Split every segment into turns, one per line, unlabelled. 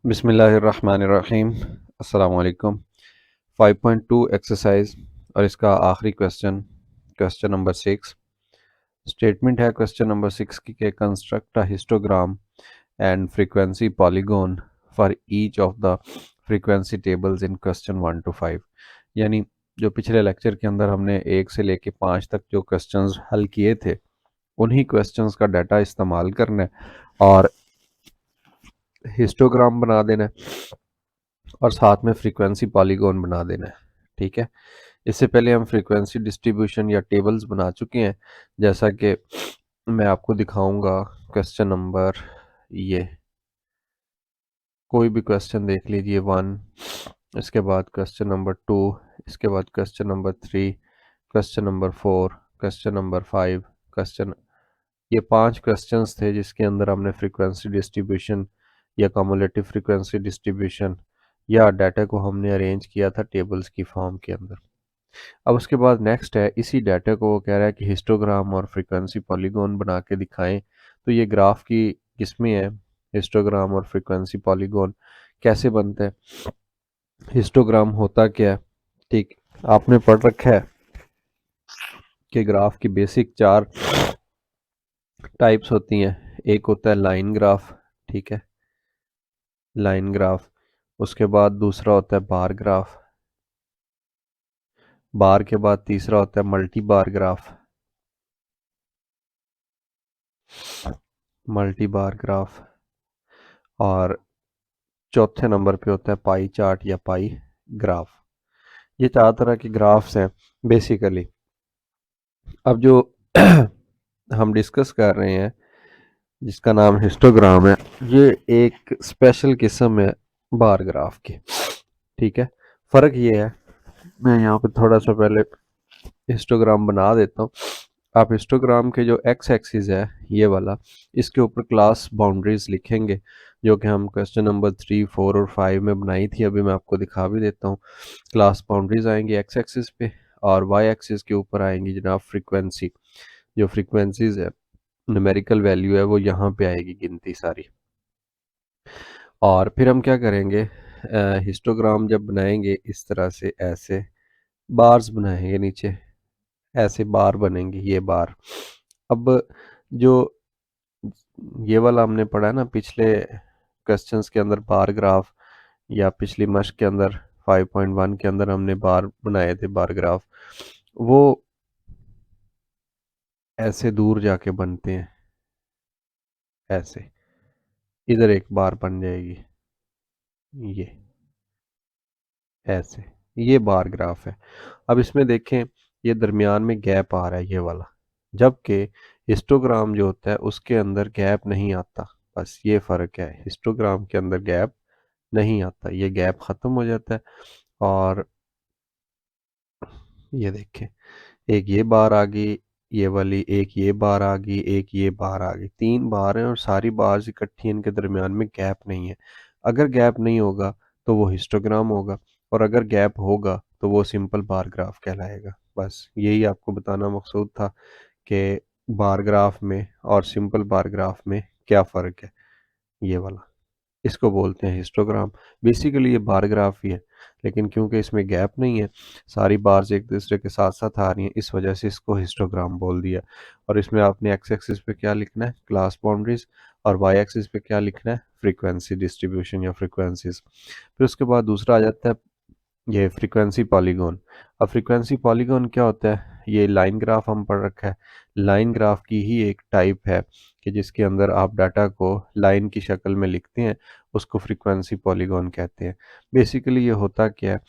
बिस्मिल्लाहिर्रहमानिर्रहीम। अस्सलाम वालेकुम। 5.2 एक्सरसाइज और इसका आखिरी क्वेश्चन, क्वेश्चन नंबर 6। स्टेटमेंट है क्वेश्चन नंबर 6 की कि construct a histogram and frequency polygon for each of the frequency tables in question 1 to 5। यानी जो पिछले लेक्चर के अंदर हमने 1 से लेके 5 तक जो क्वेश्चंस हल किए थे, उन्हीं क्वेश्चंस का डाटा इस्तेमाल करना है और हिस्टोग्राम बना देना है और साथ में फ्रीक्वेंसी पॉलीगॉन बना देना है। ठीक है, इससे पहले हम फ्रीक्वेंसी डिस्ट्रीब्यूशन या टेबल्स बना चुके हैं, जैसा कि मैं आपको दिखाऊंगा। क्वेश्चन नंबर, ये कोई भी क्वेश्चन देख लीजिए 1, इसके बाद क्वेश्चन नंबर 2, इसके बाद question number 3, question number 4, question number 5, question, ये 5 क्वेश्चंस थे जिसके अंदर हमने फ्रीक्वेंसी डिस्ट्रीब्यूशन या कम्युलेटिव फ्रीक्वेंसी डिस्ट्रीब्यूशन या डाटा को हमने अरेंज किया था टेबल्स की फॉर्म के अंदर। अब उसके बाद नेक्स्ट है, इसी डाटा को वो कह रहा है कि हिस्टोग्राम और फ्रीक्वेंसी पॉलीगॉन बना के दिखाएं। तो ये ग्राफ की किस्में हैं, हिस्टोग्राम और फ्रीक्वेंसी पॉलीगॉन कैसे बनते हैं, हिस्टोग्राम होता क्या है। ठीक, आपने पढ़ रखा है कि ग्राफ की बेसिक 4 टाइप्स होती हैं। एक होता है लाइन ग्राफ, ठीक है, लाइन ग्राफ। उसके बाद दूसरा होता है बार ग्राफ, बार के बाद तीसरा होता है multi bar graph, multi bar graph, और चौथे नंबर पे होता है पाई चार्ट या पाई ग्राफ। ये 4 तरह के ग्राफ्स हैं बेसिकली। अब जो हम डिस्कस कर रहे हैं जिसका नाम हिस्टोग्राम है, ये एक स्पेशल किस्म है बार ग्राफ की। ठीक है, फ़र्क ये है, मैं यहाँ पे थोड़ा सा पहले हिस्टोग्राम बना देता हूँ। आप हिस्टोग्राम के जो एक्स एक्सिस है ये वाला, इसके ऊपर क्लास बाउंड्रीज लिखेंगे, जो कि हम क्वेश्चन नंबर 3, 4 और 5 में बनाई थी। अभी मैं आपको दिखा भी देता हूँ। क्लास बाउंड्रीज आएंगी एक्स एक्सिस पे और वाई एक्सिस के ऊपर आएंगी जनाब फ्रीक्वेंसी। जो फ्रीक्वेंसीज है, न्यूमेरिकल वैल्यू है, वो यहाँ पे आएगी गिनती सारी। और फिर हम क्या करेंगे, हिस्टोग्राम जब बनाएंगे इस तरह से, ऐसे बार्स बनाएंगे नीचे, ऐसे बार बनेंगे, ये बार। अब जो ये वाला हमने पढ़ा है ना पिछले क्वेश्चंस के अंदर, बार ग्राफ, या पिछली मश्क के अंदर 5.1 के अंदर हमने बार बनाए थे, बार ग्राफ, वो ऐसे दूर जाके बनते हैं, ऐसे इधर एक बार बन जाएगी, ये ऐसे, ये बार ग्राफ है। अब इसमें देखें, ये दरमियान में गैप आ रहा है, ये वाला, जबकि हिस्टोग्राम जो होता है उसके अंदर गैप नहीं आता। बस ये फ़र्क है, हिस्टोग्राम के अंदर गैप नहीं आता, ये गैप ख़त्म हो जाता है। और ये देखें, एक ये बार आ गई, ये वाली, एक ये बार आ गई, एक ये बार आ गई, 3 बार हैं और सारी बार्स इकट्ठी हैं, इनके दरमियान में गैप नहीं है। अगर गैप नहीं होगा तो वो हिस्टोग्राम होगा, और अगर गैप होगा तो वो सिंपल बार ग्राफ कहलाएगा। बस यही आपको बताना मकसूद था कि बार ग्राफ में और सिंपल बार ग्राफ में क्या फ़र्क है। ये वाला, इसको बोलते हैं हिस्टोग्राम। बेसिकली ये बार ग्राफ ही है, लेकिन क्योंकि इसमें गैप नहीं है, सारी बार्स एक दूसरे के साथ साथ आ रही हैं, इस वजह से इसको हिस्टोग्राम बोल दिया। और इसमें आपने एक्स एक्सिस पे क्या लिखना है, क्लास बाउंड्रीज, और वाई एक्सिस पे क्या लिखना है, फ्रीक्वेंसी डिस्ट्रीब्यूशन या फ्रीक्वेंसीज। फिर उसके बाद दूसरा आ जाता है ये फ्रीक्वेंसी पॉलीगॉन। अब फ्रीक्वेंसी पॉलीगॉन क्या होता है, ये लाइन ग्राफ हम पढ़ रखा है, लाइन ग्राफ की ही एक टाइप है कि जिसके अंदर आप डाटा को लाइन की शक्ल में लिखते हैं, उसको फ्रीक्वेंसी पॉलीगॉन कहते हैं। बेसिकली ये होता क्या है,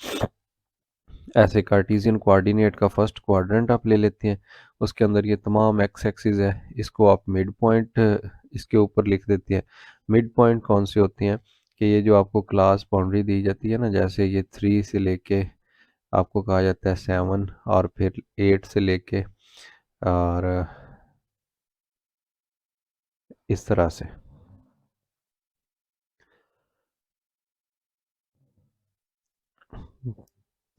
ऐसे कार्टेशियन कोऑर्डिनेट का फर्स्ट क्वाड्रेंट आप ले लेते हैं, उसके अंदर ये तमाम एक्स एक्सिस है, इसको आप मिड पॉइंट इसके ऊपर लिख देते हैं। मिड पॉइंट कौन से होते हैं कि ये जो आपको क्लास बाउंड्री दी जाती है ना, जैसे ये 3 से लेके आपको कहा जाता है 7, और फिर 8 से लेके, और इस तरह से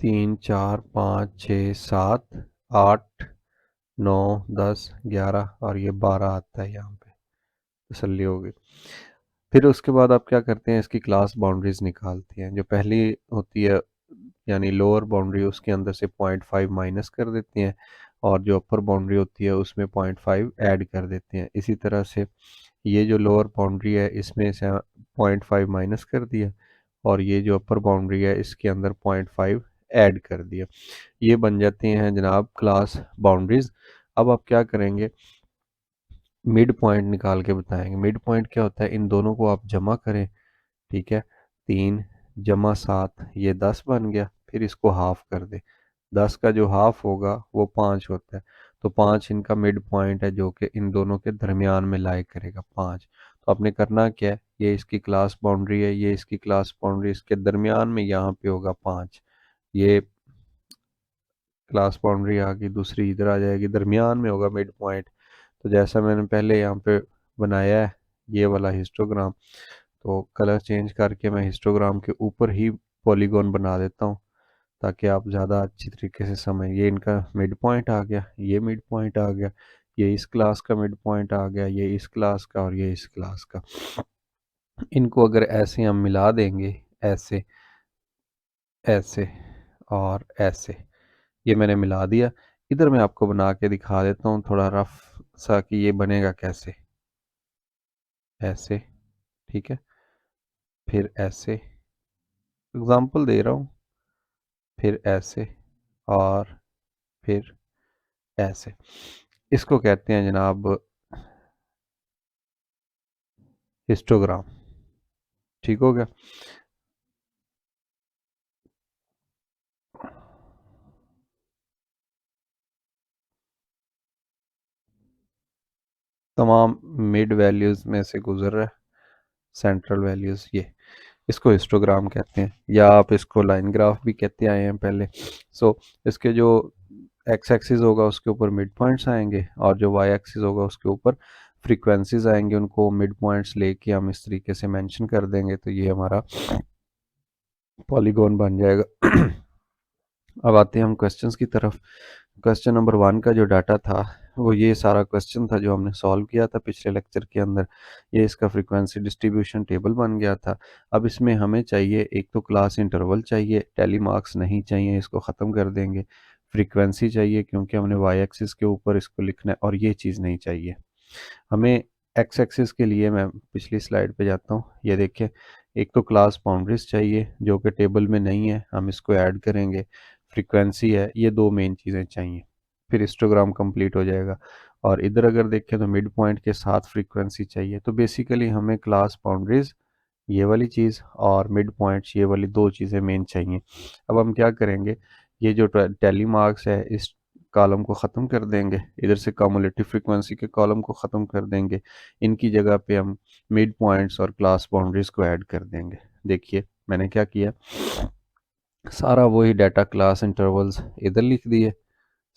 3, 4, 5, 6, 7, 8, 9, 10, 11 और ये 12 आता है यहाँ पे, तसल्ली होगी। फिर उसके बाद आप क्या करते हैं, इसकी क्लास बाउंड्रीज निकालते हैं। जो पहली होती है यानी लोअर बाउंड्री, उसके अंदर से 0.5 माइनस कर देते हैं, और जो अपर बाउंड्री होती है उसमें 0.5 ऐड कर देते हैं। इसी तरह से ये जो लोअर बाउंड्री है इसमें से 0.5 माइनस कर दिया, और ये जो अपर बाउंड्री है इसके अंदर 0.5 ऐड कर दिया। ये बन जाते हैं जनाब क्लास बाउंड्रीज। अब आप क्या करेंगे, मिड पॉइंट निकाल के बताएंगे। मिड पॉइंट क्या होता है, इन दोनों को आप जमा करें, ठीक है। 3 + 7 ये 10 बन गया, फिर इसको हाफ कर दे। 10 का जो हाफ होगा वो 5 होता है, तो 5 इनका मिड पॉइंट है जो कि इन दोनों के दरमियान में लाई करेगा 5। तो आपने करना क्या है, ये इसकी क्लास बाउंड्री है, ये इसकी क्लास बाउंड्री, इसके दरमियान में यहाँ पे होगा 5। ये क्लास बाउंड्री आ गई, दूसरी इधर आ जाएगी, दरमियान में होगा मिड पॉइंट। तो जैसा मैंने पहले यहाँ पे बनाया है ये वाला हिस्टोग्राम, तो कलर चेंज करके मैं हिस्टोग्राम के ऊपर ही पॉलीगॉन बना देता हूँ, ताकि आप ज़्यादा अच्छी तरीके से समझ। ये इनका मिड पॉइंट आ गया, ये मिड पॉइंट आ गया, ये इस क्लास का मिड पॉइंट आ गया, ये इस क्लास का, और ये इस क्लास का। इनको अगर ऐसे हम मिला देंगे, ऐसे, ऐसे और ऐसे, ये मैंने मिला दिया। इधर मैं आपको बना के दिखा देता हूँ थोड़ा रफ सा कि ये बनेगा कैसे। ऐसे, ठीक है, फिर ऐसे, एग्जांपल दे रहा हूँ, फिर ऐसे, और फिर ऐसे। इसको कहते हैं जनाब हिस्टोग्राम। ठीक हो गया। तमाम मिड वैल्यूज में से गुजर रहा है, सेंट्रल वैल्यूज, ये इसको हिस्टोग्राम कहते हैं, या आप इसको लाइन ग्राफ भी कहते आए हैं पहले। सो इसके जो एक्स एक्सिस होगा उसके ऊपर मिड पॉइंट्स आएंगे, और जो वाई एक्सिस होगा उसके ऊपर फ्रीक्वेंसीज आएंगे, उनको मिड पॉइंट्स लेके हम इस तरीके से मेंशन कर देंगे, तो ये हमारा पॉलीगॉन बन जाएगा। अब आते हैं हम क्वेश्चंस की तरफ। क्वेश्चन नंबर 1 का जो डाटा था वो ये सारा क्वेश्चन था जो हमने सॉल्व किया था पिछले लेक्चर के अंदर। ये इसका फ्रीक्वेंसी डिस्ट्रीब्यूशन टेबल बन गया था। अब इसमें हमें चाहिए, एक तो क्लास इंटरवल चाहिए, टेली मार्क्स नहीं चाहिए, इसको ख़त्म कर देंगे। फ्रीक्वेंसी चाहिए क्योंकि हमने वाई एक्सिस के ऊपर इसको लिखना है, और ये चीज़ नहीं चाहिए हमें। एक्स एक्सिस के लिए मैं पिछली स्लाइड पे जाता हूँ, ये देखिए, एक तो क्लास बाउंड्रीज चाहिए जो कि टेबल में नहीं है, हम इसको ऐड करेंगे। फ्रीक्वेंसी है, ये दो मेन चीज़ें चाहिए, फिर हिस्टोग्राम कंप्लीट हो जाएगा। और इधर अगर देखें तो मिड पॉइंट के साथ फ्रीक्वेंसी चाहिए। तो बेसिकली हमें क्लास बाउंड्रीज ये वाली चीज़ और मिड पॉइंट्स ये वाली दो चीज़ें मेन चाहिए। अब हम क्या करेंगे, ये जो टैली मार्क्स है इस कॉलम को ख़त्म कर देंगे, इधर से कम्युलेटिव फ्रीक्वेंसी के कॉलम को ख़त्म कर देंगे। इनकी जगह पे हम मिड पॉइंट्स और क्लास बाउंड्रीज को ऐड कर देंगे। देखिए मैंने क्या किया, सारा वही डाटा क्लास इंटरवल्स इधर लिख दिए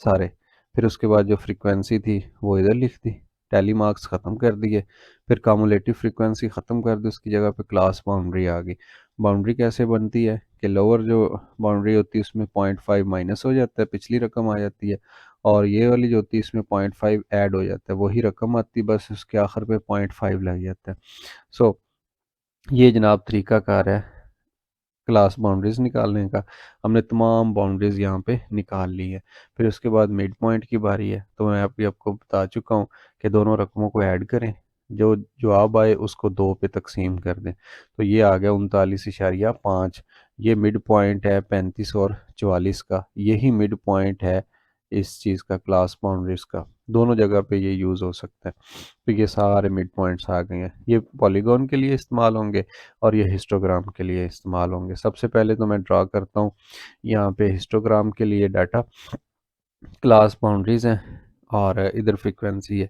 सारे, फिर उसके बाद जो फ्रीक्वेंसी थी वो इधर लिख दी, टैली मार्क्स ख़त्म कर दिए, फिर कम्युलेटिव फ्रीक्वेंसी ख़त्म कर दी, उसकी जगह पे क्लास बाउंड्री आ गई। बाउंड्री कैसे बनती है कि लोअर जो बाउंड्री होती है उसमें 0.5 माइनस हो जाता है, पिछली रकम आ जाती है, और ये वाली जो होती है इसमें 0.5 ऐड हो जाता है, वही रकम आती है, बस उसके आखिर पे 0.5 लग जाता है। सो ये जनाब तरीकाकार है क्लास बाउंड्रीज निकालने का। हमने तमाम बाउंड्रीज यहाँ पे निकाल ली है। फिर उसके बाद मिड पॉइंट की बारी है, तो मैं अभी आपको बता चुका हूँ कि दोनों रकमों को ऐड करें, जो जवाब आए उसको 2 पे तकसीम कर दें। तो ये आ गया 39.5। ये मिड पॉइंट है 35 और 44 का, यही मिड पॉइंट है इस चीज़ का, क्लास बाउंड्रीज का, दोनों जगह पे ये यूज़ हो सकता है। तो ये सारे मिड पॉइंट्स आ गए हैं, ये पॉलीगॉन के लिए इस्तेमाल होंगे और ये हिस्टोग्राम के लिए इस्तेमाल होंगे। सबसे पहले तो मैं ड्रा करता हूँ यहाँ पे हिस्टोग्राम के लिए डाटा, क्लास बाउंड्रीज हैं और इधर फ्रीक्वेंसी है।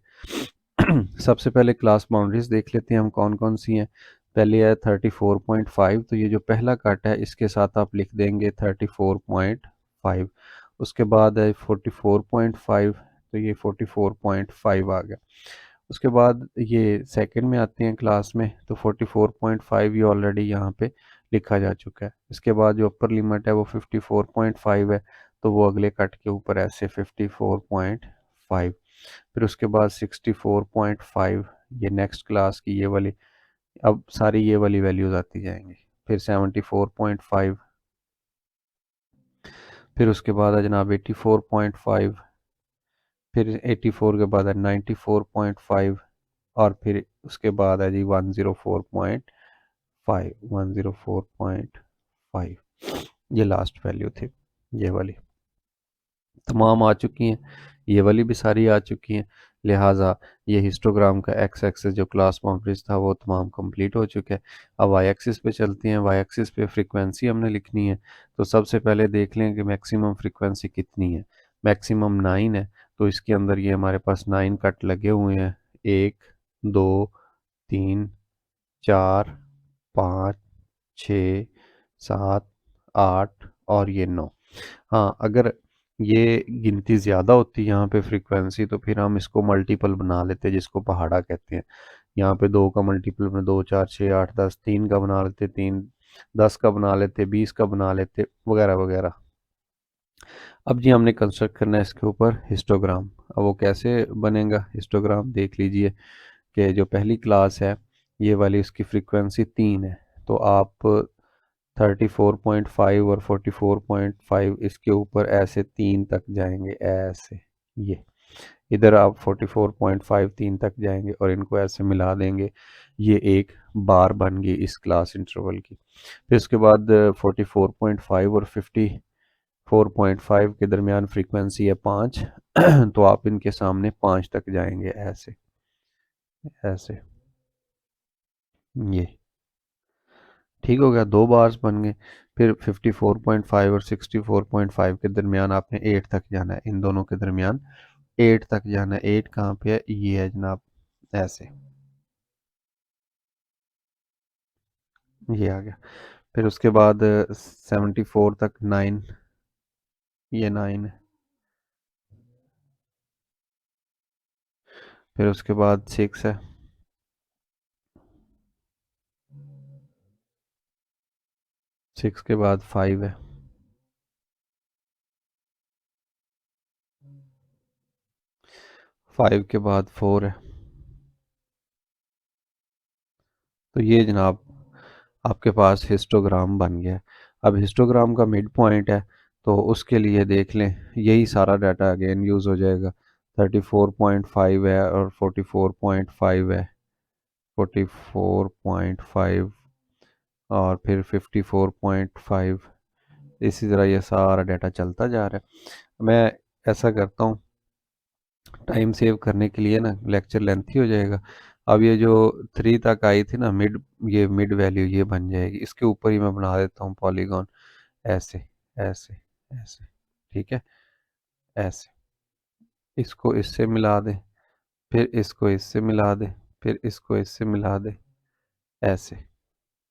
सबसे पहले क्लास बाउंड्रीज देख लेते हैं हम कौन कौन सी हैं। पहले है 34.5, तो ये जो पहला कट है इसके साथ आप लिख देंगे 34.5। उसके बाद है 44.5, तो ये 44.5 आ गया। उसके बाद ये सेकंड में आते हैं क्लास में, तो 44.5 ये ऑलरेडी यहाँ पे लिखा जा चुका है। इसके बाद जो अपर लिमिट है वो 54.5 है, तो वो अगले कट के ऊपर ऐसे 54.5। फिर उसके बाद 64.5, ये नेक्स्ट क्लास की ये वाली अब सारी ये वाली वैल्यूज आती जाएंगी। फिर 74.5, फिर उसके बाद है जनाब 84.5, फिर 84 के बाद है 94.5, और फिर उसके बाद है जी 104.5, 104.5, ये लास्ट वैल्यू थी ये वाली। तमाम आ चुकी हैं, ये वाली भी सारी आ चुकी हैं। लिहाजा ये हिस्टोग्राम का एक्स एक्सिस जो क्लास बाउंड्रीज था वो तमाम कंप्लीट हो चुका है। अब वाई एक्सिस पे चलते हैं। वाई एक्सिस पे फ्रीक्वेंसी हमने लिखनी है। तो सबसे पहले देख लें कि मैक्सिमम फ्रीक्वेंसी कितनी है। मैक्सिमम 9 है, तो इसके अंदर ये हमारे पास 9 कट लगे हुए हैं। 1, 2, 3, 4, 5, 6, 7, 8 और ये 9। हाँ, अगर ये गिनती ज़्यादा होती है यहाँ पे फ्रीक्वेंसी, तो फिर हम इसको मल्टीपल बना लेते हैं, जिसको पहाड़ा कहते हैं। यहाँ पे 2 का मल्टीपल में 2, 4, 6, 8, 10, 3 का बना लेते, 3, 10 का बना लेते, 20 का बना लेते, वगैरह वगैरह। अब जी हमने कंस्ट्रक्ट करना है इसके ऊपर हिस्टोग्राम। अब वो कैसे बनेगा हिस्टोग्राम, देख लीजिए कि जो पहली क्लास है ये वाली, इसकी फ्रीक्वेंसी 3 है। तो आप 34.5 और 44.5 इसके ऊपर ऐसे 3 तक जाएंगे, ऐसे। ये इधर आप 44.5 3 तक जाएंगे और इनको ऐसे मिला देंगे, ये एक बार बन गई इस क्लास इंटरवल की। फिर उसके बाद 44.5 और 54.5 के दरमियान फ्रीक्वेंसी है 5। तो आप इनके सामने 5 तक जाएंगे, ऐसे ऐसे। ये ठीक हो गया, 2 बार्स बन गए। फिर 54.5 और 64.5 के दरमियान आपने 8 तक जाना है, इन दोनों के दरमियान 8 तक जाना है। 8 कहाँ पे है, ये है जनाब, ऐसे। ये आ गया। फिर उसके बाद 74 तक 9, ये 9 है। फिर उसके बाद 6 है। 6 के बाद 5 है। 5 के बाद 4 है। तो ये जनाब आपके पास हिस्टोग्राम बन गया है। अब हिस्टोग्राम का मिड पॉइंट है, तो उसके लिए देख लें, यही सारा डाटा अगेन यूज़ हो जाएगा। 34.5 है और 44.5 है, 44.5 और फिर 54.5। इसी तरह ये सारा डाटा चलता जा रहा है। मैं ऐसा करता हूँ, टाइम सेव करने के लिए ना, लेक्चर लेंथी हो जाएगा। अब ये जो 3 तक आई थी ना मिड, ये मिड वैल्यू ये बन जाएगी, इसके ऊपर ही मैं बना देता हूँ पॉलीगॉन, ऐसे ऐसे ऐसे। ठीक है, ऐसे। इसको इससे मिला दे, फिर इसको इससे मिला दे, फिर इसको इससे मिला दे, ऐसे।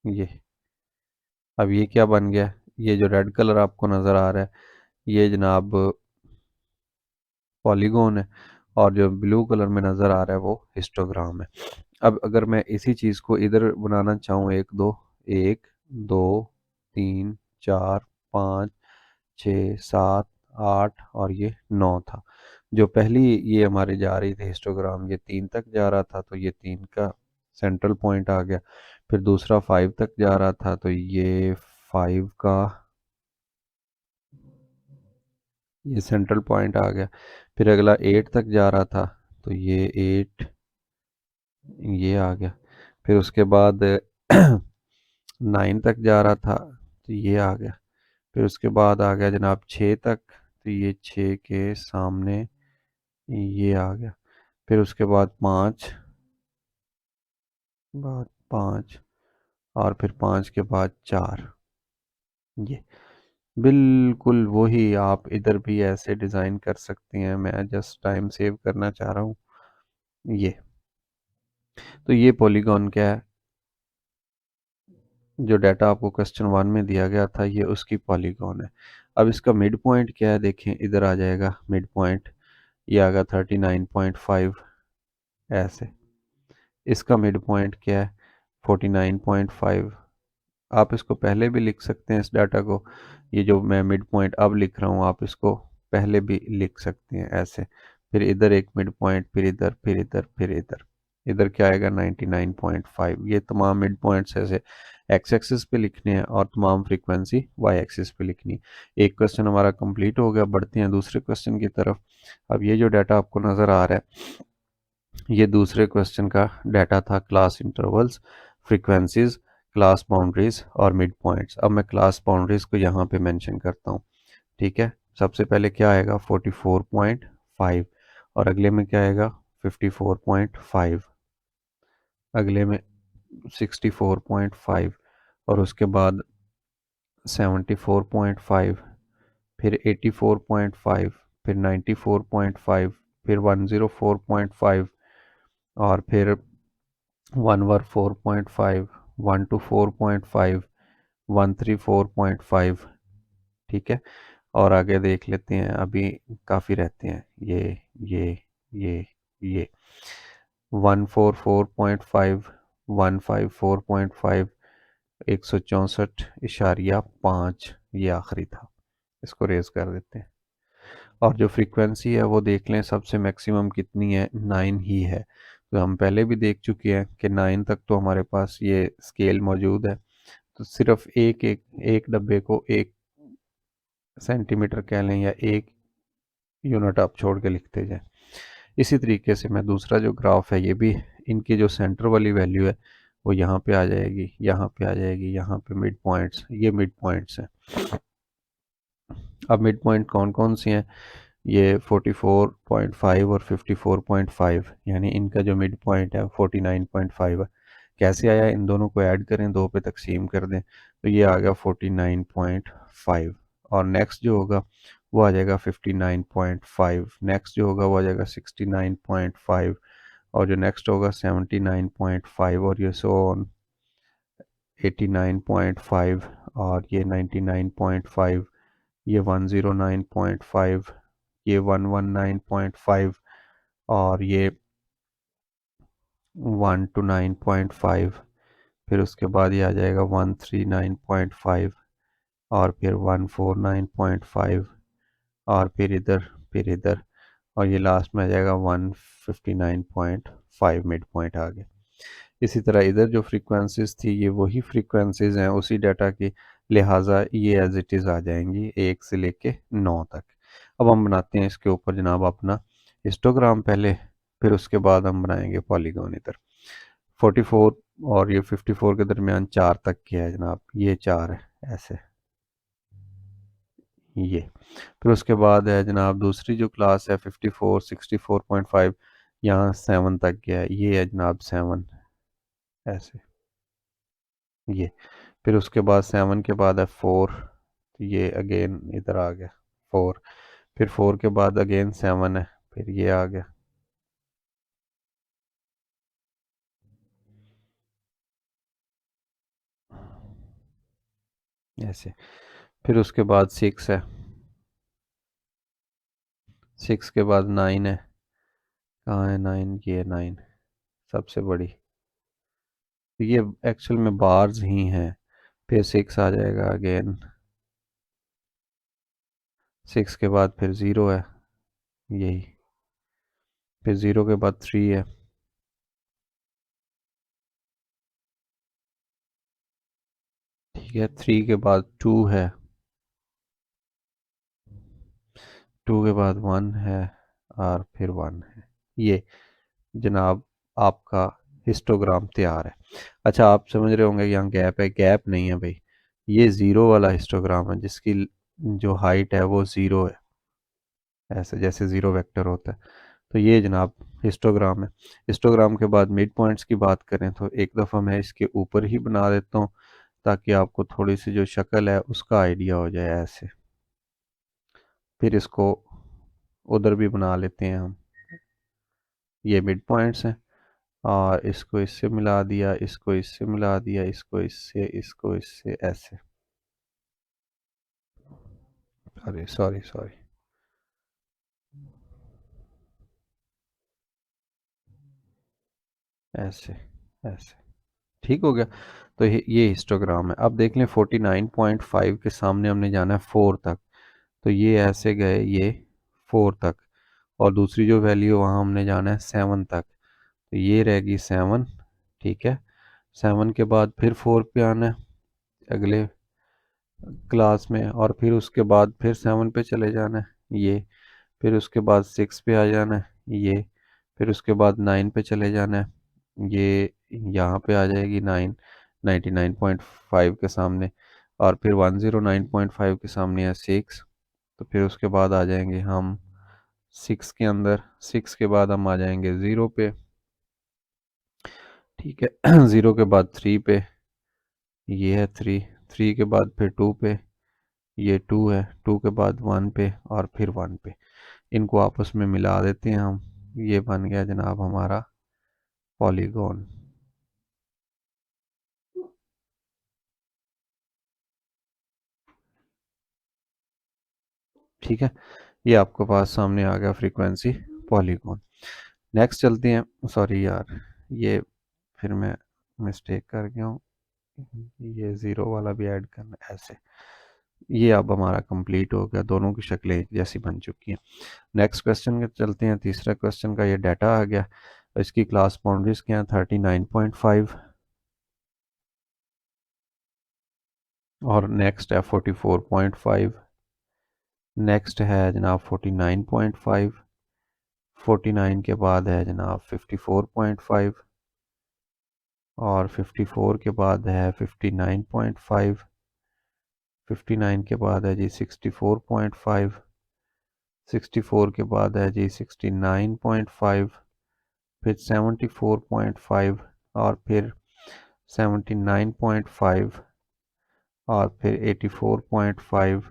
ये अब ये क्या बन गया, ये जो रेड कलर आपको नज़र आ रहा है ये जनाब पॉलीगॉन है, और जो ब्लू कलर में नज़र आ रहा है वो हिस्टोग्राम है। अब अगर मैं इसी चीज़ को इधर बनाना चाहूँ, एक दो तीन चार पाँच 6, 7, 8 और ये 9 था। जो पहली ये हमारी जा रही थी हिस्टोग्राम, ये 3 तक जा रहा था, तो ये 3 का सेंट्रल पॉइंट आ गया। फिर दूसरा 5 तक जा रहा था, तो ये 5 का ये सेंट्रल पॉइंट आ गया। फिर अगला 8 तक जा रहा था, तो ये 8 ये आ गया। फिर उसके बाद 9 तक जा रहा था, तो ये आ गया। फिर उसके बाद आ गया जनाब 6 तक, तो ये 6 के सामने ये आ गया। फिर उसके बाद 5 और फिर 5 के बाद 4। ये बिल्कुल वही आप इधर भी ऐसे डिज़ाइन कर सकते हैं, मैं जस्ट टाइम सेव करना चाह रहा हूँ। ये तो ये पॉलीगॉन क्या है, जो डाटा आपको क्वेश्चन 1 में दिया गया था ये उसकी पॉलीगॉन है। अब इसका मिड पॉइंट क्या है, देखें इधर आ जाएगा मिड पॉइंट, ये आ गया 39.5, ऐसे। इसका मिड पॉइंट क्या है, 49.5। आप इसको पहले भी लिख सकते हैं इस डाटा को, ये जो मैं मिड पॉइंट अब लिख रहा हूँ आप इसको पहले भी लिख सकते हैं, ऐसे। फिर इधर एक मिड पॉइंट, फिर इधर, फिर इधर, फिर इधर। इधर क्या आएगा 99.5। ये तमाम मिड पॉइंट्स ऐसे एक्स एक्सिस पे लिखने हैं और तमाम फ्रीक्वेंसी वाई एक्सिस पे लिखनी है। एक क्वेश्चन हमारा कंप्लीट हो गया, बढ़ते हैं दूसरे क्वेश्चन की तरफ। अब ये जो डाटा आपको नज़र आ रहा है, ये दूसरे क्वेश्चन का डाटा था, class intervals, frequencies, class boundaries और मिड पॉइंट्स। अब मैं क्लास बाउंड्रीज को यहाँ पे मेंशन करता हूँ। ठीक है, सबसे पहले क्या आएगा 44.5, और अगले में क्या आएगा 54.5, अगले में 64.5, और उसके बाद 74.5, फिर 84.5, फिर 94.5, फिर 104.5, और फिर 114.5, 124.5, 134.5। ठीक है, और आगे देख लेते हैं, अभी काफ़ी रहते हैं ये ये 144.5, 154.5, 164.5, ये आखिरी था। इसको रेज कर देते हैं, और जो फ्रीक्वेंसी है वो देख लें सबसे मैक्सिमम कितनी है, 9 ही है। तो हम पहले भी देख चुके हैं कि 9 तक तो हमारे पास ये स्केल मौजूद है। तो सिर्फ एक डब्बे को 1 सेंटीमीटर कह लें या 1 यूनिट आप छोड़ के लिखते जाएं। इसी तरीके से मैं दूसरा जो ग्राफ है, ये भी इनकी जो सेंटर वाली वैल्यू है वो यहाँ पे आ जाएगी, यहाँ पे आ जाएगी, यहाँ पे मिड पॉइंट्स, ये मिड पॉइंट्स हैं। अब मिड पॉइंट कौन कौन से हैं, ये 44.5 और 54.5, यानी इनका जो मिड पॉइंट है 49.5 है। कैसे आया, इन दोनों को ऐड करें, दो पे तकसीम कर दें, तो ये आ गया 49.5। और नेक्स्ट जो होगा वो आ जाएगा 59.5, नेक्स्ट जो होगा वो आ जाएगा 69.5, और जो नेक्स्ट होगा 79.5, और ये सो ऑन 89.5, और ये 99.5, ये 109.5, ये 119.5, और ये 129.5, फिर उसके बाद ये आ जाएगा 139.5, और फिर 149.5, और फिर इधर, और ये लास्ट में आ जाएगा 159.5, मिड पॉइंट आ गया। इसी तरह इधर जो फ्रीक्वेंसीज थी ये वही फ्रीक्वेंसीज हैं उसी डाटा की, लिहाजा ये एज इट इज़ आ जाएंगी 1 से लेके 9 तक। अब हम बनाते हैं इसके ऊपर जनाब अपना हिस्टोग्राम पहले, फिर उसके बाद हम बनाएंगे पॉलीगॉन। इधर 44 और ये 54 के दरमियान 4 तक के है जनाब, ये 4 है ऐसे, ये। फिर उसके बाद है जनाब दूसरी जो क्लास है 54, 64.5, यहाँ 7 तक गया है, ये है जनाब 7 ऐसे, ये। फिर उसके बाद 7 के बाद है 4, तो ये अगेन इधर आ गया 4, फिर 4 के बाद अगेन 7 है, फिर ये आ गया, ऐसे। फिर उसके बाद 6 है, 6 के बाद 9 है, कहाँ है 9, ये 9 सबसे बड़ी, तो ये एक्चुअल में बार्स ही हैं। फिर 6 आ जाएगा अगेन, 6 के बाद फिर 0 है, यही, फिर 0 के बाद 3 है, ठीक है, 3 के बाद 2 है, 2 के बाद 1 है, और फिर 1 है, ये जनाब आपका हिस्टोग्राम तैयार है। अच्छा, आप समझ रहे होंगे यहाँ गैप है, गैप नहीं है भाई, ये ज़ीरो वाला हिस्टोग्राम है जिसकी जो हाइट है वो ज़ीरो है, ऐसे जैसे ज़ीरो वेक्टर होता है। तो ये जनाब हिस्टोग्राम है। हिस्टोग्राम के बाद मिड पॉइंट्स की बात करें तो एक दफ़ा मैं इसके ऊपर ही बना देता हूँ ताकि आपको थोड़ी सी जो शक्ल है उसका आइडिया हो जाए ऐसे। फिर इसको उधर भी बना लेते हैं हम, ये मिड पॉइंट्स हैं, और इसको इससे मिला दिया, इसको इससे मिला दिया, इसको इससे ऐसे, अरे सॉरी सॉरी, ऐसे ऐसे, ठीक हो गया। तो ये हिस्टोग्राम है। अब देख लें 49.5 के सामने हमने जाना है 4 तक, तो ये ऐसे गए ये 4 तक, और दूसरी जो वैल्यू वहाँ हमने जाना है 7 तक, तो ये रहेगी 7, ठीक है। 7 के बाद फिर 4 पे आना है अगले क्लास में, और फिर उसके बाद फिर 7 पे चले जाना है ये, फिर उसके बाद 6 पे आ जाना है ये, फिर उसके बाद 9 पे चले जाना है ये, यहाँ पे आ जाएगी 9, 99.5 के सामने, और फिर 109.5 के सामने है 6। तो फिर उसके बाद आ जाएंगे हम 6 के अंदर, 6 के बाद हम आ जाएंगे 0 पे, ठीक है। 0 के बाद 3 पे, ये है 3, 3 के बाद फिर 2 पे, ये 2 है, 2 के बाद 1 पे, और फिर 1 पे। इनको आपस में मिला देते हैं हम, ये बन गया जनाब हमारा पॉलीगॉन। ठीक है, ये आपके पास सामने आ गया फ्रीक्वेंसी पॉलीगॉन। नेक्स्ट चलते हैं, सॉरी यार, ये फिर मैं मिस्टेक कर गया हूँ, ये ज़ीरो वाला भी ऐड करना है ऐसे। ये अब हमारा कंप्लीट हो गया, दोनों की शक्लें एक जैसी बन चुकी हैं। नेक्स्ट क्वेश्चन के चलते हैं, तीसरा क्वेश्चन का ये डाटा आ गया, इसकी क्लास बाउंड्रीज क्या है 39.5, और नेक्स्ट है 44.5, नेक्स्ट है जनाब 49.5, 49 के बाद है जनाब 54.5, और 54 के बाद है 59.5, 59 के बाद है जी 64.5, 64 के बाद है जी 69.5, फिर 74.5, और फिर 79.5, और फिर 84.5,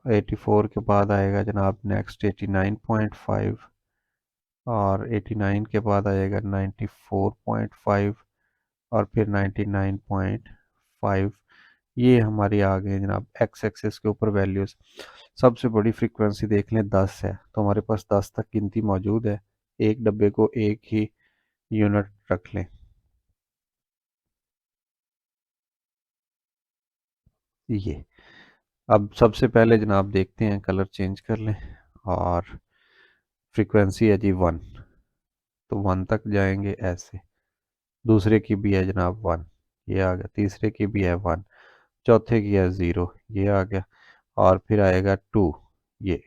84 के बाद आएगा जनाब नेक्स्ट 89.5, और 89 के बाद आएगा 94.5, और फिर 99.5। ये हमारी आ गई जनाब एक्स एक्सिस के ऊपर वैल्यूज़। सबसे बड़ी फ्रीक्वेंसी देख लें 10 है, तो हमारे पास 10 तक गिनती मौजूद है, एक डब्बे को एक ही यूनिट रख लें। ये अब सबसे पहले जनाब देखते हैं, कलर चेंज कर लें, और फ्रीक्वेंसी है जी 1, तो 1 तक जाएंगे ऐसे, दूसरे की भी है जनाब 1, ये आ गया, तीसरे की भी है 1, चौथे की है 0, ये आ गया, और फिर आएगा 2, ये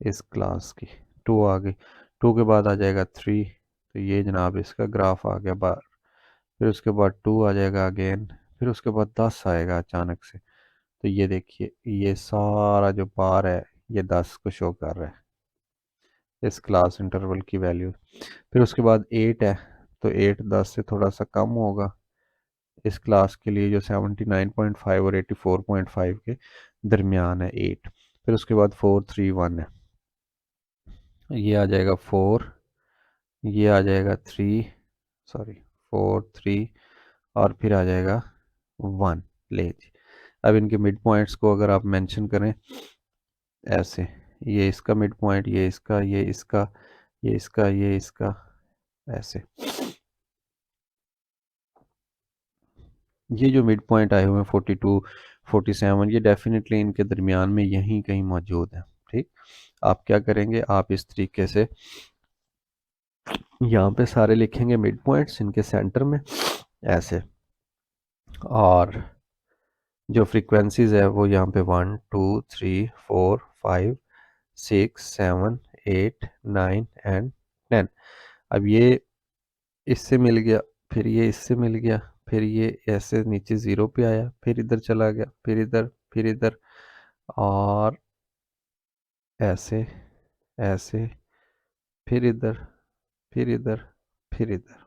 इस क्लास की 2 आ गई, 2 के बाद आ जाएगा 3, तो ये जनाब इसका ग्राफ आ गया बाहर, फिर उसके बाद 2 आ जाएगा अगेन, फिर उसके बाद 10 आएगा अचानक से, तो ये देखिए ये सारा जो बार है ये 10 को शो कर रहा है, इस क्लास इंटरवल की वैल्यू। फिर उसके बाद 8 है, तो 8 10 से थोड़ा सा कम होगा इस क्लास के लिए, जो 79.5 और 84.5 के दरमियान है 8। फिर उसके बाद 4 3 1 है, ये आ जाएगा 4, ये आ जाएगा 3, सॉरी 4 3, और फिर आ जाएगा 1। ले जी, अब इनके मिड पॉइंट्स को अगर आप मेंशन करें ऐसे, ये इसका मिड पॉइंट, ये इसका, ये इसका, ये इसका, ये इसका, ऐसे, ये जो मिड पॉइंट आए हुए हैं 42 47, ये डेफिनेटली इनके दरमियान में यहीं कहीं मौजूद है। ठीक, आप क्या करेंगे, आप इस तरीके से यहाँ पे सारे लिखेंगे मिड पॉइंट्स इनके सेंटर में ऐसे, और जो फ्रीक्वेंसीज है वो यहाँ पे 1 2 3 4 5 6 7 8 9 एंड 10। अब ये इससे मिल गया, फिर ये इससे मिल गया, फिर ये ऐसे नीचे 0 पे आया, फिर इधर चला गया, फिर इधर, फिर इधर, और ऐसे, ऐसे, फिर इधर, फिर इधर, फिर इधर।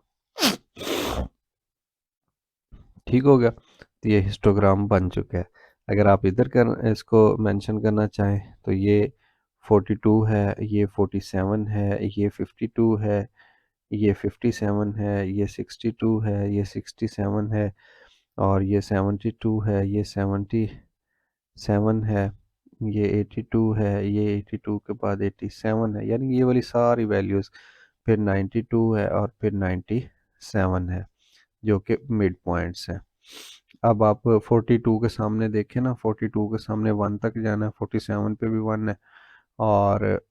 ठीक हो गया, तो ये हिस्टोग्राम बन चुका है। अगर आप इधर कर इसको मेंशन करना चाहें तो ये 42 है, ये 47 है, ये 52 है, ये 57 है, ये 62 है, ये 67 है, और ये 72 है, ये 77 है, ये 82 है, ये 82 के बाद 87 है, यानी ये वाली सारी वैल्यूज़, फिर 92 है, और फिर 97 है, जो कि मिड पॉइंट्स हैं। अब आप 42 के सामने देखें ना, 42 के सामने 1 तक जाना है, 47 पे भी 1 है, और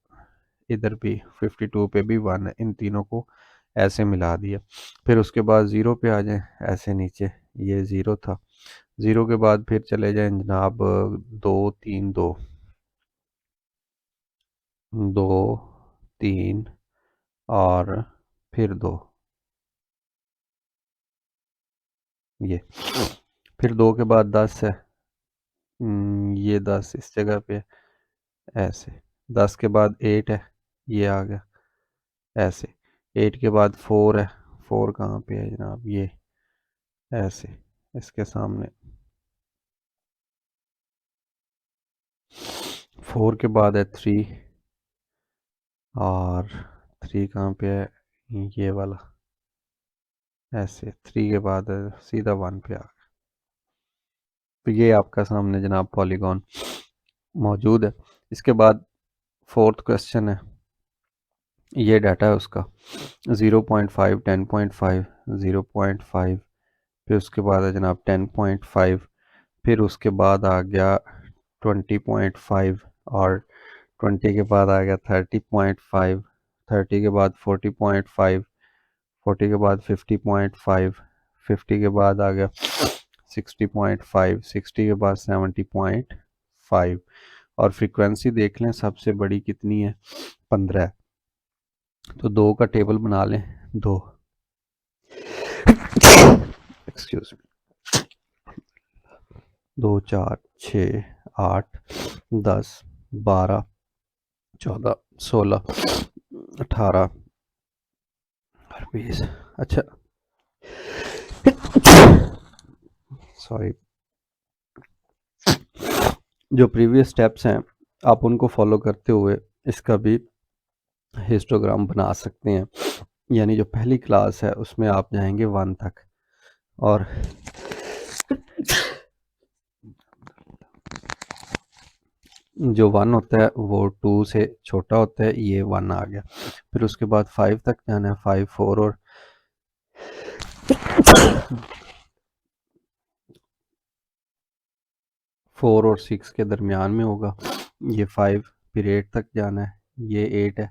इधर भी 52 पे भी 1 है, इन तीनों को ऐसे मिला दिया। फिर उसके बाद ज़ीरो पे आ जाएं, ऐसे नीचे ये ज़ीरो था, ज़ीरो के बाद फिर चले जाएं जनाब 2 3 2, 2 3 और फिर 2, ये फिर 2 के बाद 10 है। ये 10 इस जगह पे ऐसे, 10 के बाद 8 है, ये आ गया ऐसे, 8 के बाद 4 है, 4 कहाँ पे है जनाब, ये ऐसे इसके सामने, 4 के बाद है 3, और 3 कहाँ पे है, ये वाला ऐसे, 3 के बाद है सीधा 1 पे आ गया। तो ये आपका सामने जनाब पॉलीगॉन मौजूद है। इसके बाद फोर्थ क्वेश्चन है, ये डाटा है उसका 0.5, 10.5, 0.5, फिर उसके बाद है जनाब 10.5, फिर उसके बाद आ गया 20.5, और 20 के बाद आ गया 30.5, 30 के बाद 40.5, 40 के बाद 50.5, 50 के बाद आ गया 60.5, 60 के बाद 70.5, और फ्रीक्वेंसी देख लें सबसे बड़ी कितनी है, 15 है। तो 2 का टेबल बना लें, 2, एक्सक्यूज मी, 2 4 6 8 10 12 14 16 18 और 20। अच्छा, सॉरी, जो प्रीवियस स्टेप्स हैं आप उनको फॉलो करते हुए इसका भी हिस्टोग्राम बना सकते हैं। यानी जो पहली क्लास है उसमें आप जाएंगे 1 तक, और जो 1 होता है वो 2 से छोटा होता है, ये 1 आ गया। फिर उसके बाद 5 तक जाना है, 5 4 और 4 और 6 के दरमियान में होगा, ये 5, फिर 8 तक जाना है, ये 8 है।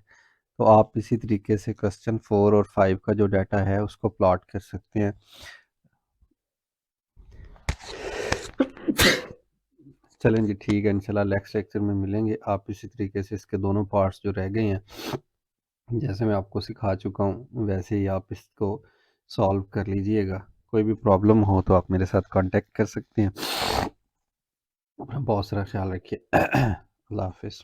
तो आप इसी तरीके से क्वेश्चन 4 और 5 का जो डाटा है उसको प्लॉट कर सकते हैं। चलें जी, ठीक है, इंशाल्लाह नेक्स्ट लेक्चर में मिलेंगे। आप इसी तरीके से इसके दोनों पार्ट्स जो रह गए हैं, जैसे मैं आपको सिखा चुका हूँ वैसे ही आप इसको सॉल्व कर लीजिएगा। कोई भी प्रॉब्लम हो तो आप मेरे साथ कांटेक्ट कर सकते हैं। अपना बहुत सारा ख्याल रखिए। अल्लाह हाफिज़।